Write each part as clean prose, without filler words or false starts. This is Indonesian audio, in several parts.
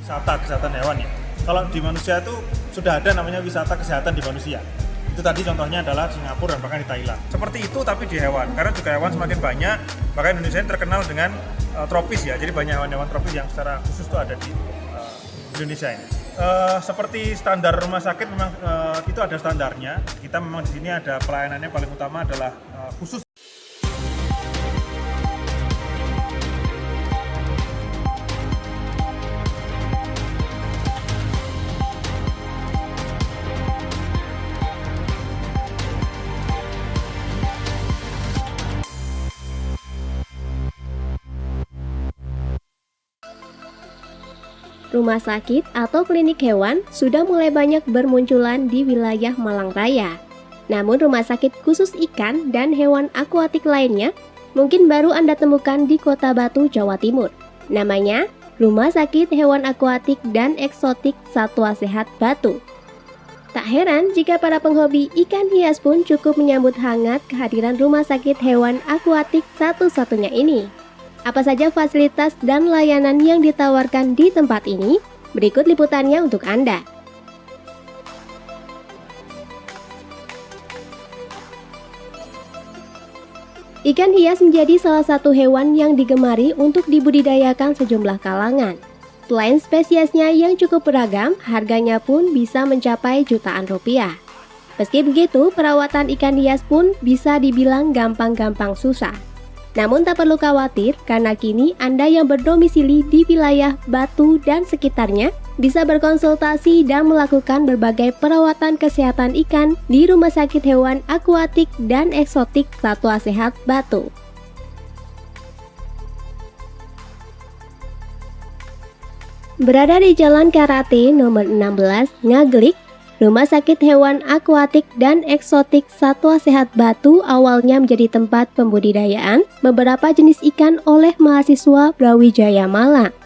wisata kesehatan hewan ya. Kalau di manusia itu sudah ada namanya wisata kesehatan di manusia. Itu tadi contohnya adalah Singapura dan bahkan di Thailand. Seperti itu tapi di hewan, karena juga hewan semakin banyak, maka Indonesia ini terkenal dengan tropis ya. Jadi banyak hewan-hewan tropis yang secara khusus itu ada di Indonesia ini. Seperti standar rumah sakit memang itu ada standarnya. Kita memang di sini ada pelayanannya paling utama adalah khusus. Rumah sakit atau klinik hewan sudah mulai banyak bermunculan di wilayah Malang Raya. Namun rumah sakit khusus ikan dan hewan akuatik lainnya mungkin baru Anda temukan di Kota Batu, Jawa Timur. Namanya Rumah Sakit Hewan Akuatik dan Eksotik Satwa Sehat Batu. Tak heran jika para penghobi ikan hias pun cukup menyambut hangat kehadiran rumah sakit hewan akuatik satu-satunya ini. Apa saja fasilitas dan layanan yang ditawarkan di tempat ini? Berikut liputannya untuk Anda. Ikan hias menjadi salah satu hewan yang digemari untuk dibudidayakan sejumlah kalangan. Selain spesiesnya yang cukup beragam, harganya pun bisa mencapai jutaan rupiah. Meski begitu, perawatan ikan hias pun bisa dibilang gampang-gampang susah. Namun tak perlu khawatir karena kini Anda yang berdomisili di wilayah Batu dan sekitarnya bisa berkonsultasi dan melakukan berbagai perawatan kesehatan ikan di Rumah Sakit Hewan Akuatik dan Eksotik Satwa Sehat Batu. Berada di Jalan Karate nomor 16 Ngaglik, Rumah Sakit Hewan Akuatik dan Eksotik Satwa Sehat Batu awalnya menjadi tempat pembudidayaan beberapa jenis ikan oleh mahasiswa Brawijaya Malang.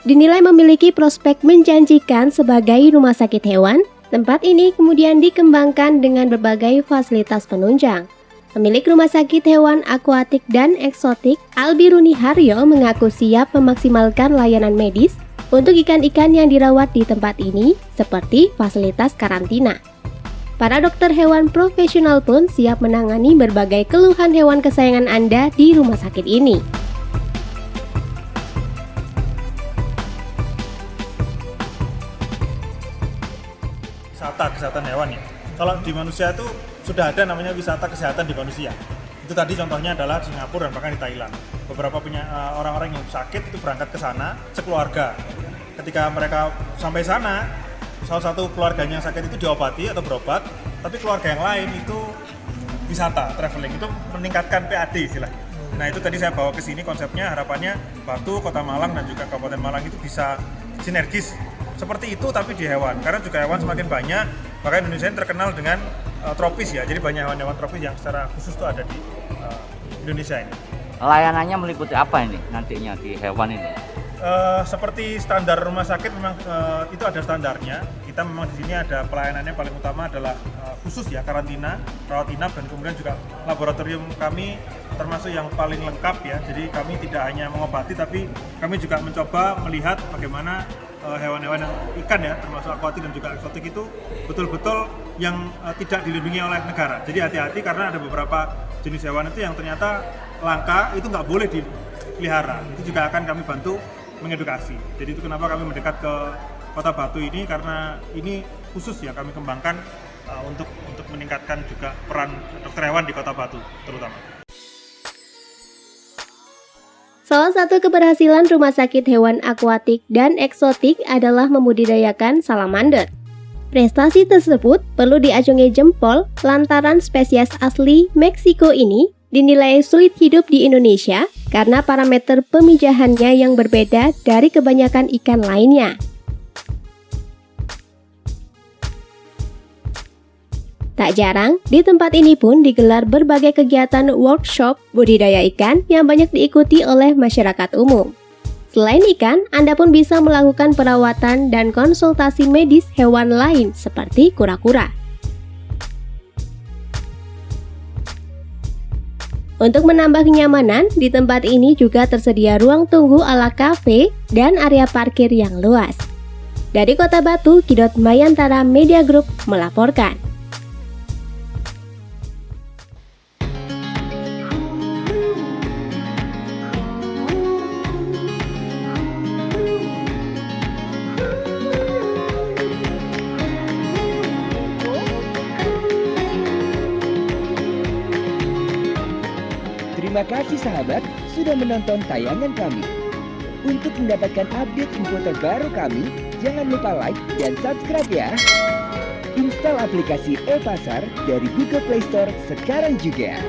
Dinilai memiliki prospek menjanjikan sebagai rumah sakit hewan, tempat ini kemudian dikembangkan dengan berbagai fasilitas penunjang. Pemilik Rumah Sakit Hewan Akuatik dan Eksotik, Albiruni Haryo, mengaku siap memaksimalkan layanan medis untuk ikan-ikan yang dirawat di tempat ini, seperti fasilitas karantina. Para dokter hewan profesional pun siap menangani berbagai keluhan hewan kesayangan Anda di rumah sakit ini. Wisata kesehatan hewan ya. Kalau di manusia itu sudah ada namanya wisata kesehatan di manusia. Itu tadi contohnya adalah Singapura dan bahkan di Thailand. Beberapa orang-orang yang sakit itu berangkat ke sana sekeluarga. Ketika mereka sampai sana, salah satu keluarganya yang sakit itu diobati atau berobat, tapi keluarga yang lain itu wisata, traveling, itu meningkatkan PAD istilahnya. Nah itu tadi saya bawa ke sini konsepnya, harapannya Batu, Kota Malang dan juga Kabupaten Malang itu bisa sinergis seperti itu tapi di hewan, karena juga hewan semakin banyak, maka Indonesia ini terkenal dengan tropis ya, jadi banyak hewan-hewan tropis yang secara khusus itu ada di Indonesia ini. Layanannya meliputi apa ini nantinya di hewan ini? Seperti standar rumah sakit memang itu ada standarnya. Kita memang di sini ada pelayanannya paling utama adalah khusus ya, karantina, rawat inap, dan kemudian juga laboratorium kami termasuk yang paling lengkap ya. Jadi kami tidak hanya mengobati tapi kami juga mencoba melihat bagaimana hewan-hewan ikan ya, termasuk akuatik dan juga eksotik itu betul-betul yang tidak dilindungi oleh negara. Jadi hati-hati karena ada beberapa jenis hewan itu yang ternyata langka, itu nggak boleh dipelihara. Itu juga akan kami bantu mengedukasi. Jadi itu kenapa kami mendekat ke Kota Batu ini, karena ini khusus ya kami kembangkan untuk meningkatkan juga peran dokter hewan di Kota Batu terutama. Salah satu keberhasilan Rumah Sakit Hewan Akuatik dan Eksotik adalah membudidayakan salamander. Prestasi tersebut perlu diacungi jempol lantaran spesies asli Meksiko ini dinilai sulit hidup di Indonesia karena parameter pemijahannya yang berbeda dari kebanyakan ikan lainnya. Tak jarang, di tempat ini pun digelar berbagai kegiatan workshop budidaya ikan yang banyak diikuti oleh masyarakat umum. Selain ikan, Anda pun bisa melakukan perawatan dan konsultasi medis hewan lain seperti kura-kura. Untuk menambah kenyamanan, di tempat ini juga tersedia ruang tunggu ala kafe dan area parkir yang luas. Dari Kota Batu, Kidot Mayantara Media Group melaporkan. Terima kasih sahabat sudah menonton tayangan kami. Untuk mendapatkan update info terbaru kami, jangan lupa like dan subscribe ya. Install aplikasi e-Pasar dari Google Play Store sekarang juga.